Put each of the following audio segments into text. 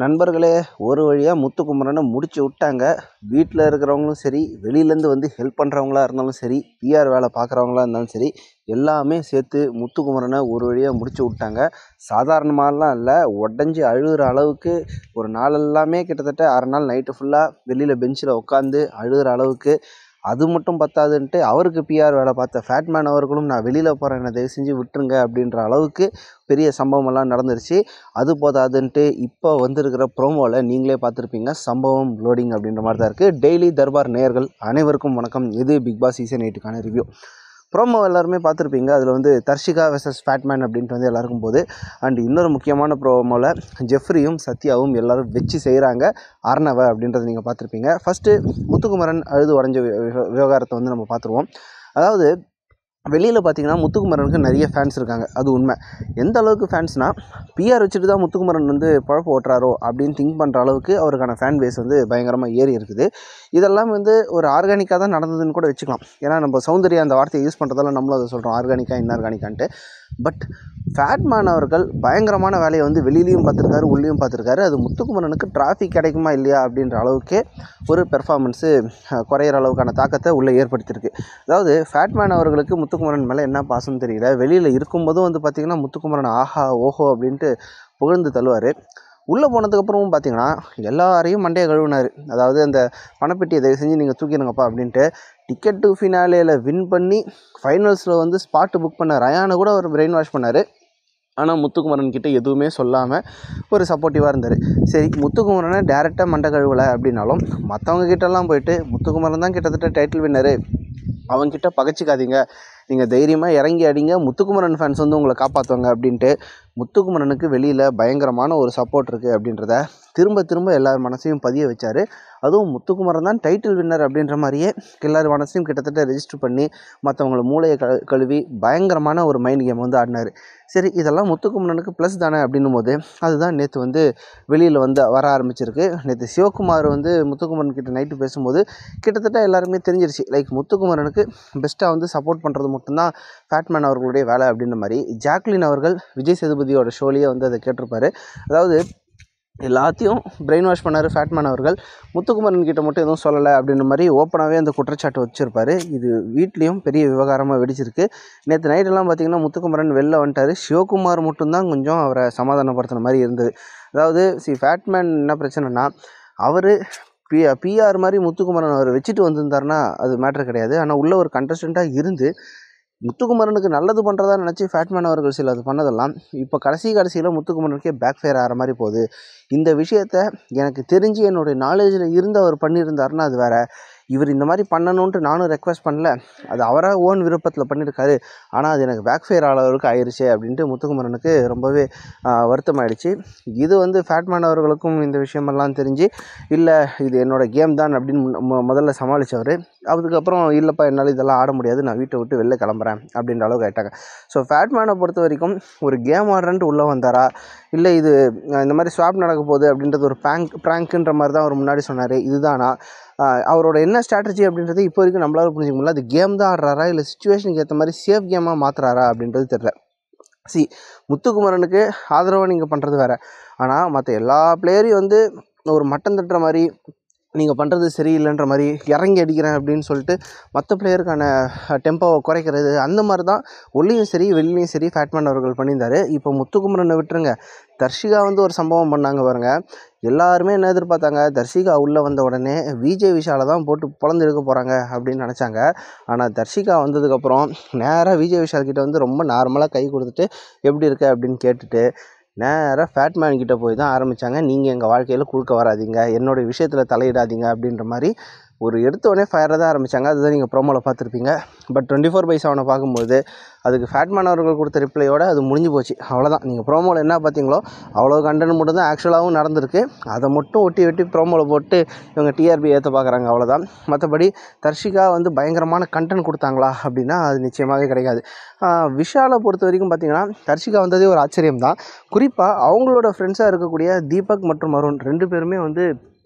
நண்பர்களே, ஒரு வழியா முத்துக்குமரன முடிச்சு விட்டாங்க. வீட்டில் இருக்கிறவங்களும் சரி, வெளியிலேருந்து வந்து ஹெல்ப் பண்ணுறவங்களா இருந்தாலும் சரி, பிஆர் வேலை பார்க்குறவங்களா இருந்தாலும் சரி, எல்லாமே சேர்த்து முத்துக்குமரனை ஒரு வழியாக முடிச்சு விட்டாங்க. சாதாரணமாலாம் இல்லை, உடஞ்சி அழுகிற அளவுக்கு ஒரு நாளெல்லாமே கிட்டத்தட்ட அரை நாள் நைட்டு ஃபுல்லாக வெளியில் பெஞ்சில் உட்காந்து அழுகிற அளவுக்கு. அது மட்டும் பத்தாதுன்ட்டு அவருக்கு பிஆர் வேலை பார்த்த ஃபேட்மேன் அவர்களும் நான் வெளியில் போகிறேன், என்னை தயவு செஞ்சு விட்டுருங்க அப்படின்ற அளவுக்கு பெரிய சம்பவமெல்லாம் நடந்துருச்சு. அது போதாதுன்ட்டு இப்போ வந்திருக்கிற ப்ரோமோவில் நீங்களே பார்த்துருப்பீங்க, சம்பவம் லோடிங் அப்படின்ற மாதிரி தான் இருக்குது. டெய்லி தர்பார் நேயர்கள் அனைவருக்கும் வணக்கம். இது பிக் பாஸ் சீசன் 8க்கான ரிவ்யூ. ப்ரோமோ எல்லாருமே பார்த்துருப்பீங்க. அதில் வந்து தர்ஷிகா வெர்சஸ் ஃபேட்மேன் அப்படின்ட்டு வந்து எல்லாருக்கும் போது. அண்ட் இன்னொரு முக்கியமான ப்ரோமோவில் ஜெஃப்ரியும் சத்யாவும் எல்லோரும் வச்சு செய்கிறாங்க அர்ணவ அப்படின்றத நீங்கள் பார்த்துருப்பீங்க. ஃபஸ்ட்டு முத்துக்குமரன் அழுது உடஞ்ச விவகாரத்தை வந்து நம்ம பார்த்துருவோம். அதாவது வெளியில் பார்த்தீங்கன்னா முத்துக்குமரனுக்கு நிறைய ஃபேன்ஸ் இருக்காங்க, அது உண்மை. எந்த அளவுக்கு ஃபேன்ஸ்னால், பிஆர் வச்சுட்டு தான் முத்துக்குமரன் வந்து பழப்பு ஓட்டுறாரோ அப்படின்னு திங்க் பண்ணுற அளவுக்கு அவருக்கான ஃபேன் பேஸ் வந்து பயங்கரமாக ஏறி இருக்குது. இதெல்லாம் வந்து ஒரு ஆர்கானிக்காக தான் நடந்ததுன்னு கூட வச்சுக்கலாம். ஏன்னா நம்ம சௌந்தர்யா அந்த வார்த்தையை யூஸ் பண்ணுறதால நம்மளும் அதை சொல்கிறோம், ஆர்கானிக்காக இன்ஆர்கானிக்கான்ட்டு. பட் ஃபேட்மேன் அவர்கள் பயங்கரமான வேலையை வந்து வெளியிலையும் பார்த்துருக்காரு, உள்ளேயும் பார்த்துருக்காரு. அது முத்துக்குமரனுக்கு டிராஃபிக் கிடைக்குமா இல்லையா அப்படின்ற அளவுக்கே ஒரு பெர்ஃபார்மன்ஸு குறையிற அளவுக்கான தாக்கத்தை உள்ளே ஏற்படுத்தியிருக்கு. அதாவது ஃபேட்மேன் அவர்களுக்கு முத்துக்குமரன் மேலே என்ன பாசம்னு தெரியல. வெளியில் இருக்கும்போதும் வந்து பார்த்திங்கன்னா முத்துக்குமரன் ஆஹா ஓஹோ அப்படின்ட்டு புகழ்ந்து தள்ளுவார். உள்ளே போனதுக்கப்புறமும் பார்த்திங்கன்னா எல்லாரையும் மண்டையை கழுவினார். அதாவது அந்த பணப்பெட்டியை தயவு செஞ்சு நீங்கள் தூக்கிடுங்கப்பா அப்படின்ட்டு. டிக்கெட் டு ஃபினாலேயில் வின் பண்ணி ஃபைனல்ஸில் வந்து ஸ்பாட்டு புக் பண்ண ரயானை கூட அவர் பிரெயின் வாஷ் பண்ணார். ஆனால் முத்துக்குமரன் கிட்டே எதுவுமே சொல்லாமல் ஒரு சப்போர்ட்டிவாக இருந்தார். சரி, முத்துக்குமரனை டேரெக்டாக மண்டை கழுவலை அப்படின்னாலும் மற்றவங்க கிட்டலாம் போயிட்டு முத்துக்குமரன் தான் கிட்டத்தட்ட டைட்டில் வின்னரு, அவங்கக்கிட்ட பகைச்சிக்காதீங்க, நீங்கள் தைரியமாக இறங்கி அடிங்க, முத்துக்குமரன் ஃபேன்ஸ் வந்து உங்களை காப்பாற்றுவாங்க அப்படின்ட்டு முத்துக்குமரனுக்கு வெளியில் பயங்கரமான ஒரு சப்போர்ட் இருக்குது அப்படின்றத திரும்ப திரும்ப எல்லார் மனசையும் பதிய வச்சார். அதுவும் முத்துக்குமரன் தான் டைட்டில் வின்னர் அப்படின்ற மாதிரியே எல்லார் மனசையும் கிட்டத்தட்ட ரெஜிஸ்டர் பண்ணி மற்றவங்கள மூளையை கழுவி பயங்கரமான ஒரு மைண்ட் கேம் வந்து ஆடினார். சரி, இதெல்லாம் முத்துக்குமரனுக்கு ப்ளஸ் தானே அப்படின்னும் போது அதுதான் நேற்று வந்து வெளியில் வந்து வர ஆரம்பிச்சிருக்கு. நேற்று சிவகுமார் வந்து முத்துக்குமரன் கிட்ட நைட்டு பேசும்போது கிட்டத்தட்ட எல்லாருமே தெரிஞ்சிருச்சு, லைக் முத்துக்குமரனுக்கு பெஸ்ட்டாக வந்து சப்போர்ட் பண்ணுறது மட்டும்தான் ஃபேட்மேன் அவர்களுடைய வேலை அப்படின்ற மாதிரி. ஜாக்லின் அவர்கள் விஜய் சேதுபதியோட ஷோலேயே வந்து அதை கேட்டிருப்பார். அதாவது எல்லாத்தையும் பிரெயின் வாஷ் பண்ணார் ஃபேட்மேன் அவர்கள், முத்துக்குமரன் கிட்ட மட்டும் எதுவும் சொல்லலை அப்படின்ற மாதிரி ஓப்பனாகவே அந்த குற்றச்சாட்டு வச்சுருப்பார். இது வீட்லேயும் பெரிய விவகாரமாக வெடிச்சிருக்கு. நேற்று நைட்டெல்லாம் பார்த்திங்கன்னா முத்துக்குமரன் வெளில வந்துட்டார். சிவகுமார் மட்டும்தான் கொஞ்சம் அவரை சமாதானப்படுத்துன மாதிரி இருந்தது. அதாவது ஃபேட்மேன் என்ன பிரச்சனைனா, அவர் பிஆர் மாதிரி முத்துக்குமரன் அவர் வச்சுட்டு வந்திருந்தாருன்னா அது மேட்ரு கிடையாது. ஆனால் உள்ள ஒரு கண்டஸ்டண்ட்டாக இருந்து முத்துக்குமரனுக்கு நல்லது பண்ணுறதா நினச்சி ஃபேட்மேன் அவர்கள் சில அது பண்ணதெல்லாம் இப்போ கடைசியில் முத்துக்குமரனுக்கே பேக் ஃபயர் ஆகிற மாதிரி போகுது. இந்த விஷயத்த எனக்கு தெரிஞ்சு என்னுடைய நாலேஜில் இருந்து அவர் பண்ணியிருந்தாருன்னா அது வேறு. இவர் இந்த மாதிரி பண்ணணுன்ட்டு நானும் ரெக்வஸ்ட் பண்ணல, அது அவராக ஓன் விருப்பத்தில் பண்ணியிருக்காரு. ஆனால் அது எனக்கு பேக் ஃபயர் அளவுக்கு ஆயிடுச்சு அப்படின்ட்டு முத்துக்குமரனுக்கு ரொம்பவே வருத்தமாயிடுச்சு. இது வந்து ஃபேட்மேன் அவர்களுக்கும் இந்த விஷயமெல்லாம் தெரிஞ்சு, இல்லை இது என்னோடய கேம் தான் அப்படின்னு முதல்ல சமாளித்தவர். அதுக்கப்புறம் இல்லைப்பா என்னால் இதெல்லாம் ஆட முடியாது, நான் வீட்டை விட்டு வெளில கிளம்புறேன் அப்படின்ற அளவுக்கு ஆகிட்டாங்க. ஸோ ஃபேட்மேனை பொறுத்த வரைக்கும் ஒரு கேம் ஆடுறன்ட்டு உள்ளே வந்தாரா, இல்லை இது இந்த மாதிரி ஸ்வாப் நடக்க போகுது அப்படின்றது ஒரு ப்ராங்க்குன்ற மாதிரி தான் அவர் முன்னாடி சொன்னார். இதுதானா அவரோட என்ன ஸ்ட்ராட்டஜி அப்படின்றது இப்போ வரைக்கும் நம்மளால புரிஞ்சிக்க முடியல. அது கேம் தான் ஆடுறாரா, இல்லை சுச்சுவேஷனுக்கு ஏற்ற மாதிரி சேஃப் கேமாக மாற்றுறாரா அப்படின்றது தெரியல. முத்துக்குமரனுக்கு ஆதரவாக நீங்கள் பண்ணுறது வேறு, ஆனால் மற்ற எல்லா பிளேயரையும் வந்து ஒரு மட்டம் தட்டுற மாதிரி, நீங்கள் பண்ணுறது சரியில்லைன்ற மாதிரி இறங்கி அடிக்கிறேன் அப்படின்னு சொல்லிட்டு மற்ற பிளேயருக்கான டெம்போவை குறைக்கிறது, அந்த மாதிரி தான் உள்ளேயும் சரி வெளிலையும் சரி ஃபேட்மேன் அவர்கள் பண்ணியிருந்தார். இப்போ முத்துக்குமரனை விட்டுருங்க, தர்ஷிகா வந்து ஒரு சம்பவம் பண்ணாங்க பாருங்கள். எல்லாருமே என்ன எதிர்பார்த்தாங்க, தர்ஷிகா உள்ளே வந்த உடனே விஜய் விஷாலை தான் போட்டு பொழந்து எடுக்க போகிறாங்க அப்படின்னு நினச்சாங்க. ஆனால் தர்ஷிகா வந்ததுக்கப்புறம் நேராக விஜய் விஷால் கிட்ட வந்து ரொம்ப நார்மலாக கை கொடுத்துட்டு எப்படி இருக்க அப்படின்னு கேட்டுட்டு நேராக ஃபேட்மேன் கிட்டே போய் தான் ஆரம்பித்தாங்க. நீங்கள் எங்கள் வாழ்க்கையில் குறுக்க வராதிங்க, என்னுடைய விஷயத்தில் தலையிடாதீங்க அப்படின்ற மாதிரி ஒரு எடுத்தோடனே ஃபயராக தான் ஆரம்பித்தாங்க. அதுதான் நீங்கள் ப்ரோமோவில் பார்த்துருப்பீங்க. பட் 24/7 பார்க்கும்போது அதுக்கு ஃபேட்மேன் அவர்கள் கொடுத்த ரிப்ளையோடு அது முடிஞ்சு போச்சு, அவ்வளோதான். நீங்கள் ப்ரோமோவில் என்ன பார்த்தீங்களோ அவ்வளோ கண்டென்ட் மட்டும் தான் ஆக்சுவலாகவும் நடந்திருக்கு. அதை மட்டும் ஒட்டி வெட்டி ப்ரோமோவில் போட்டு இவங்க டிஆர்பி ஏற்ற பார்க்குறாங்க, அவ்வளோதான். மற்றபடி தர்ஷிகா வந்து பயங்கரமான கண்டென்ட் கொடுத்தாங்களா அப்படின்னா அது நிச்சயமாகவே கிடைக்காது. விஷாலை பொறுத்த வரைக்கும் பார்த்திங்கன்னா தர்ஷிகா வந்ததே ஒரு ஆச்சரியம் தான். குறிப்பாக அவங்களோட ஃப்ரெண்ட்ஸாக இருக்கக்கூடிய தீபக் மற்றும் அருண் 2 பேருமே வந்து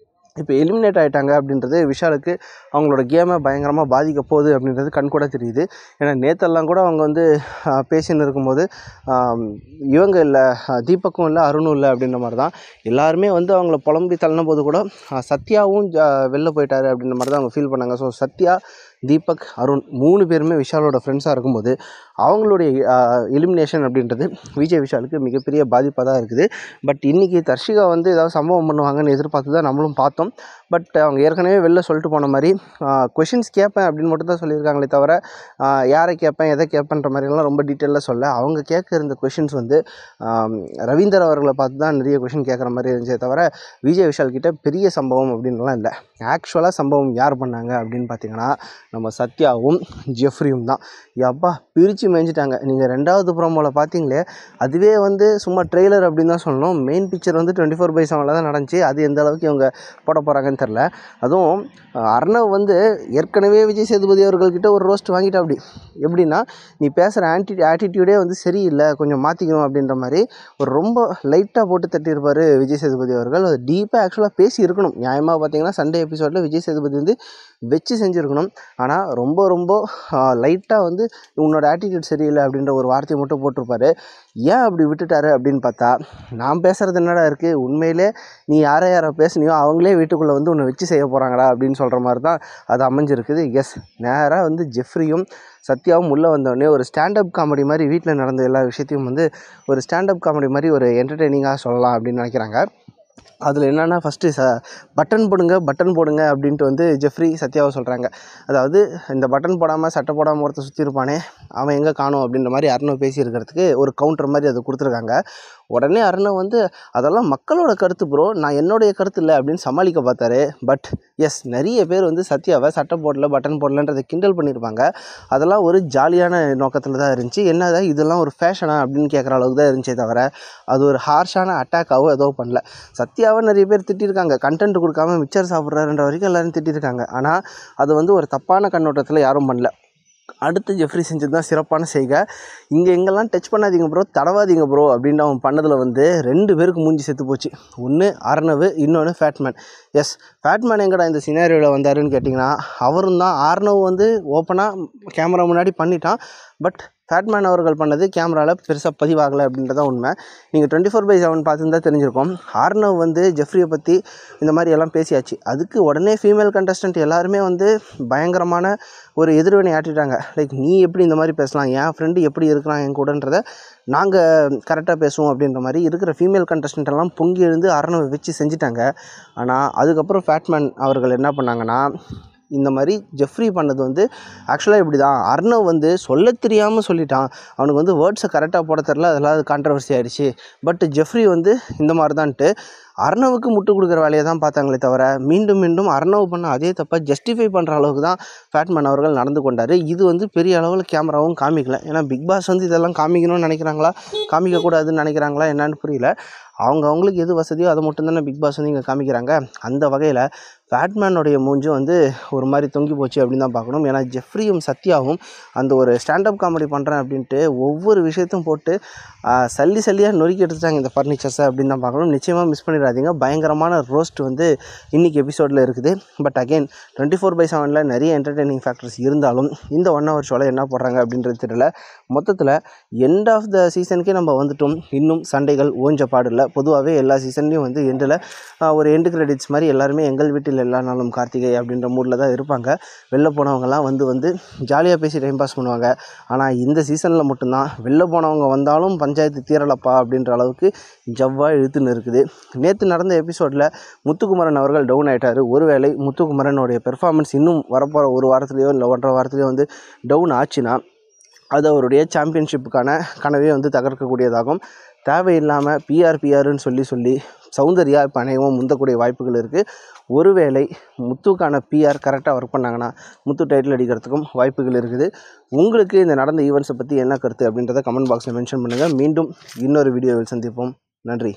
இப்போ எலிமினேட் ஆகிட்டாங்க அப்படின்றது விஷாலுக்கு அவங்களோட கேமை பயங்கரமாக பாதிக்க போகுது அப்படின்றது கண்கூட தெரியுது. ஏன்னா நேற்றெல்லாம் கூட அவங்க வந்து பேசின்னு இருக்கும்போது இவங்க இல்லை, தீபக்கும் இல்லை, அருணும் இல்லை அப்படின்ற மாதிரி தான் எல்லாருமே வந்து அவங்கள புலம்பி தள்ளின போது கூட சத்யாவும் வெளில போயிட்டாரு அப்படின்ற மாதிரி தான் அவங்க ஃபீல் பண்ணாங்க. ஸோ சத்யா, தீபக், அருண் 3 பேருமே விஷாலோட ஃப்ரெண்ட்ஸாக இருக்கும்போது அவங்களுடைய எலிமினேஷன் அப்படின்றது விஜய் விஷாலுக்கு மிகப்பெரிய பாதிப்பாக தான் இருக்குது. பட் இன்றைக்கி தர்ஷிகா வந்து ஏதாவது சம்பவம் பண்ணுவாங்கன்னு எதிர்பார்த்து தான் நம்மளும் பார்த்தோம். பட் அவங்க ஏற்கனவே வெளில சொல்லிட்டு போன மாதிரி கொஷின்ஸ் கேட்பேன் அப்படின்னு மட்டும் தான் சொல்லியிருக்காங்களே தவிர யாரை கேட்பேன் எதை கேட்பேன்ற மாதிரிலாம் ரொம்ப டீட்டெயிலாக சொல்ல. அவங்க கேட்க இருந்த கொஷின்ஸ் வந்து ரவீந்தர் அவர்களை பார்த்து தான் நிறைய கொஷின் கேட்குற மாதிரி இருந்துச்சே தவிர விஜய் விஷால் கிட்ட பெரிய சம்பவம் அப்படின்லாம் இல்லை. ஆக்சுவலாக சம்பவம் யார் பண்ணாங்க அப்படின்னு பார்த்தீங்கன்னா நம்ம சத்யாவும் ஜெஃப்ரியும் தான். அப்பா பிரித்து மேய்ஞ்சிட்டாங்க. நீங்கள் 2வது ப்ரோமோவில் பார்த்தீங்களே, அதுவே வந்து சும்மா ட்ரெய்லர் அப்படின்னு தான் சொல்லணும். மெயின் பிக்சர் வந்து 24/7 தான் நடந்துச்சு. அது எந்த அளவுக்கு இவங்க போட போகிறாங்கன்னு தெரில. அதுவும் அர்ணவ் வந்து ஏற்கனவே விஜய் சேதுபதி அவர்கள்கிட்ட ஒரு ரோஸ்ட் வாங்கிட்டா. அப்படி எப்படின்னா, நீ பேசுகிற ஆட்டிடியூடே வந்து சரியில்லை, கொஞ்சம் மாற்றிக்கணும் அப்படின்ற மாதிரி ஒரு ரொம்ப லைட்டாக போட்டு தட்டியிருப்பார் விஜய் சேதுபதி அவர்கள். அது டீப்பாக ஆக்சுவலாக பேசி இருக்கணும். நியாயமாக பார்த்தீங்கன்னா சண்டே எபிசோடில் விஜய் சேதுபதி வந்து வச்சு செஞ்சுருக்கணும். ஆனால் ரொம்ப ரொம்ப லைட்டாக வந்து உன்னோட ஆட்டிடியூட் சரியில்லை அப்படின்ற ஒரு வார்த்தையை மட்டும் போட்டிருப்பாரு. ஏன் அப்படி விட்டுட்டாரு அப்படின்னு பார்த்தா, நான் பேசுகிறது என்னடா இருக்குது, உண்மையிலே நீ யாரை பேசுனியோ அவங்களே வீட்டுக்குள்ளே வந்து உன்னை வச்சு செய்ய போகிறாங்கடா அப்படின்னு சொல்கிற மாதிரி தான் அது அமைஞ்சிருக்குது. எஸ், நேராக வந்து ஜெஃப்ரியும் சத்யாவும் உள்ளே வந்தோடனே ஒரு ஸ்டாண்டப் காமெடி மாதிரி வீட்டில் நடந்த எல்லா விஷயத்தையும் வந்து ஒரு ஸ்டாண்டப் காமெடி மாதிரி ஒரு என்டர்டெய்னிங்காக சொல்லலாம் அப்படின்னு நினைக்கிறாங்க. அதில் என்னென்னா ஃபஸ்ட்டு பட்டன் போடுங்க அப்படின்ட்டு வந்து ஜெஃப்ரி சத்யாவை சொல்கிறாங்க. அதாவது இந்த பட்டன் போடாமல் சட்டை போடாமல் ஒருத்தர் சுற்றி இருப்பானே, அவன் எங்கே காணோம் அப்படின்ற மாதிரி அருணவ் பேசியிருக்கிறதுக்கு ஒரு கவுண்டர் மாதிரி அது கொடுத்துருக்காங்க. உடனே அருணவ் வந்து அதெல்லாம் மக்களோட கருத்து ப்ரோ, நான் என்னுடைய கருத்து இல்லை அப்படின்னு சமாளிக்க பார்த்தாரு. பட் எஸ், நிறைய பேர் வந்து சத்யாவை சட்டை போடல பட்டன் போடலன்றதை கிண்டல் பண்ணியிருப்பாங்க. அதெல்லாம் ஒரு ஜாலியான நோக்கத்தில் தான் இருந்துச்சு. என்னதா இதெல்லாம் ஒரு ஃபேஷனா அப்படின்னு கேட்குற அளவுக்கு தான் இருந்துச்சே தவிர அது ஒரு ஹார்ஷான அட்டாக்காவோ ஏதோ பண்ணல. சத்யாவை நிறைய பேர் திட்டிருக்காங்க, கண்டென்ட் கொடுக்காம மிச்சர் சாப்பிட்றாருன்ற வரைக்கும் எல்லோரும் திட்டிருக்காங்க. ஆனால் அது வந்து ஒரு தப்பான கண்ணோட்டத்தில் யாரும் பண்ணல. அடுத்து ஜெஃப்ரி செஞ்சது தான் சிறப்பான செய்கை. இங்கே எங்கெல்லாம் டச் பண்ணாதீங்க ப்ரோ, தடவாதீங்க ப்ரோ அப்படின்னு அவன் பண்ணதில் வந்து 2 பேருக்கு மூஞ்சி செத்து போச்சு. ஒன்று அர்ணவ், இன்னொன்று ஃபேட்மேன். எஸ், ஃபேட்மேன் எங்கடா இந்த சினாரியோவில் வந்தாருன்னு கேட்டிங்கன்னா அவரும் தான். அர்ணவ் வந்து ஓப்பனாக கேமரா முன்னாடி பண்ணிட்டான். பட் ஃபேட்மேன் அவர்கள் பண்ணது கேமராவில் பெருசாக பதிவாகலை அப்படின்றதான் உண்மை. நீங்கள் 24/7 பார்த்துருந்தா தெரிஞ்சிருக்கும். அர்ணவ் வந்து ஜெஃப்ரியை பற்றி இந்த மாதிரி எல்லாம் பேசியாச்சு. அதுக்கு உடனே ஃபீமேல் கண்டஸ்டன்ட் எல்லாருமே வந்து பயங்கரமான ஒரு எதிர்வினை ஆட்டிட்டாங்க. லைக், நீ எப்படி இந்த மாதிரி பேசலாம், என் ஃப்ரெண்டு எப்படி இருக்கிறான் என் கூடன்றதை நாங்கள் கரெக்டாக பேசுவோம் அப்படின்ற மாதிரி இருக்கிற ஃபீமேல் கண்டஸ்டன்ட் எல்லாம் பொங்கி எழுந்து அர்ணவை வச்சு செஞ்சுட்டாங்க. ஆனால் அதுக்கப்புறம் ஃபேட்மேன் அவர்கள் என்ன பண்ணாங்கன்னா, இந்த மாதிரி ஜெஃப்ரி பண்ணது வந்து ஆக்சுவலாக இப்படி தான். அர்ணவ் வந்து சொல்ல தெரியாமல் சொல்லிட்டான், அவனுக்கு வந்து வேர்ட்ஸை கரெக்டாக போட தெரில, அதெல்லாம் அது கான்ட்ரவர்சி ஆகிடுச்சு. பட் ஜெஃப்ரி வந்து இந்த மாதிரி தான்ட்டு அர்ணவுக்கு முட்டு கொடுக்குற வேலையை தான் பார்த்தாங்களே தவிர மீண்டும் மீண்டும் அர்ணவ் பண்ண அதே தப்பை ஜஸ்டிஃபை பண்ணுற அளவுக்கு தான் ஃபேட்மேன் அவர்கள் நடந்து கொண்டார். இது வந்து பெரிய அளவில் கேமராவும் காமிக்கல. ஏன்னா பிக் பாஸ் வந்து இதெல்லாம் காமிக்கணும்னு நினைக்கிறாங்களா, காமிக்கக்கூடாதுன்னு நினைக்கிறாங்களா என்னன்னு புரியல. அவங்களுக்கு எது வசதியோ அதை மட்டும்தானே பிக் பாஸ் வந்து இங்கே காமிக்கிறாங்க. அந்த வகையில் ஃபேட்மேனுடைய மூஞ்சும் வந்து ஒரு மாதிரி தொங்கி போச்சு அப்படின்னு தான் பார்க்கணும். ஏன்னா ஜெஃப்ரியும் சத்யாவும் அந்த ஒரு ஸ்டாண்டப் காமெடி பண்ணுறேன் அப்படின்ட்டு ஒவ்வொரு விஷயத்தையும் போட்டு சல்லியாக நொறுக்கி எடுத்துட்டாங்க இந்த ஃபர்னிச்சர்ஸை அப்படின்னு தான் பார்க்கணும். நிச்சயமாக மிஸ் பண்ணிடாதீங்க. பயங்கரமான ரோஸ்ட் வந்து இன்றைக்கி எபிசோடில் இருக்குது. பட் அகெயின் 24/7 நிறைய என்டர்டெய்னிங் ஃபேக்டர்ஸ் இருந்தாலும் இந்த 1 hour ஷோவில் என்ன போடுறாங்க அப்படின்றது தெரியல. மொத்தத்தில் எண்ட் ஆஃப் த சீசனுக்கே நம்ம வந்துட்டோம். இன்னும் சண்டைகள் ஓஞ்ச பாடில்லை. பொதுவாகவே எல்லா சீசன்லேயும் வந்து எண்டில் ஒரு எண்டு கிரெடிட்ஸ் மாதிரி எல்லாருமே எங்கள் வீட்டில் எல்லா நாளும் கார்த்திகை அப்படின்ற மூடில் தான் இருப்பாங்க. வெளில போனவங்கலாம் வந்து ஜாலியாக பேசி டைம் பாஸ் பண்ணுவாங்க. ஆனால் இந்த சீசனில் மட்டும்தான் வெளில போனவங்க வந்தாலும் பஞ்சாயத்து தீரலப்பா அப்படின்ற அளவுக்கு ஜவ்வாக இழுத்துன்னு இருக்குது. நேற்று நடந்த எபிசோடில் முத்துக்குமரன் அவர்கள் டவுன் ஆகிட்டார். ஒருவேளை முத்துக்குமரனுடைய பெர்ஃபார்மன்ஸ் இன்னும் வரப்போகிற 1 வாரத்துலேயோ இல்லை 1.5 வாரத்துலேயோ வந்து டவுன் ஆச்சுன்னா அது அவருடைய சாம்பியன்ஷிப்புக்கான கனவே வந்து தகர்க்கக்கூடியதாகும். தேவையில்லாமல் பிஆர்னு சொல்லி சௌந்தர்யா இப்போ அநேகமாக முந்தக்கூடிய வாய்ப்புகள் இருக்குது. ஒருவேளை முத்துக்கான பிஆர் கரெக்டாக ஒர்க் பண்ணாங்கன்னா முத்து டைட்டில் அடிக்கிறதுக்கும் வாய்ப்புகள் இருக்குது. உங்களுக்கு இந்த நடந்த ஈவெண்ட்ஸை பற்றி என்ன கருத்து அப்படின்றத கமெண்ட் பாக்ஸில் மென்ஷன் பண்ணுங்கள். மீண்டும் இன்னொரு வீடியோவில் சந்திப்போம். நன்றி.